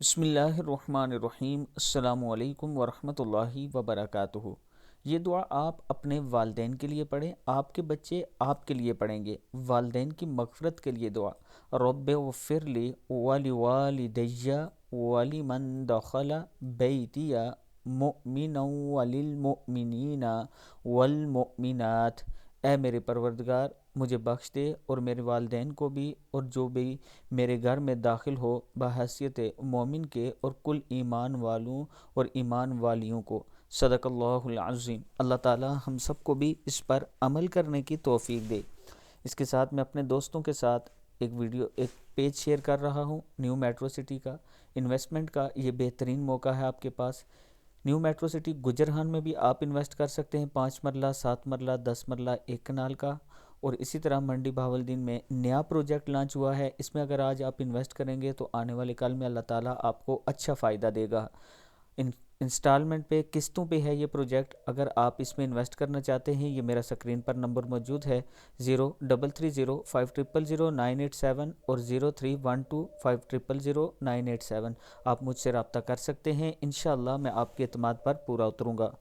بسم اللہ الرحمن الرحیم۔ السلام علیکم ورحمۃ اللہ وبرکاتہ۔ یہ دعا آپ اپنے والدین کے لیے پڑھیں، آپ کے بچے آپ کے لیے پڑھیں گے۔ والدین کی مغفرت کے لیے دعا: رب اغفر لی ولوالدی ولمن دخل بیتی مؤمنا وللمؤمنین والمؤمنات۔ اے میرے پروردگار، مجھے بخش دے اور میرے والدین کو بھی، اور جو بھی میرے گھر میں داخل ہو بحیثیت مومن کے، اور کل ایمان والوں اور ایمان والیوں کو۔ صدق اللہ العظیم۔ اللہ تعالی ہم سب کو بھی اس پر عمل کرنے کی توفیق دے۔ اس کے ساتھ میں اپنے دوستوں کے ساتھ ایک پیج شیئر کر رہا ہوں نیو میٹرو سٹی کا انویسٹمنٹ کا۔ یہ بہترین موقع ہے آپ کے پاس۔ نیو میٹرو سٹی گجرہان میں بھی آپ انویسٹ کر سکتے ہیں، 5 مرلہ، 7 مرلہ، 10 مرلہ، 1 کنال کا۔ اور اسی طرح منڈی بہاولدین میں نیا پروجیکٹ لانچ ہوا ہے، اس میں اگر آج آپ انویسٹ کریں گے تو آنے والے کل میں اللہ تعالیٰ آپ کو اچھا فائدہ دے گا۔ انسٹالمنٹ پہ، قسطوں پہ ہے یہ پروجیکٹ۔ اگر آپ اس میں انویسٹ کرنا چاہتے ہیں، یہ میرا سکرین پر نمبر موجود ہے 0330500987 اور 0312500987۔ آپ مجھ سے رابطہ کر سکتے ہیں، انشاءاللہ میں آپ کے اعتماد پر پورا اتروں گا۔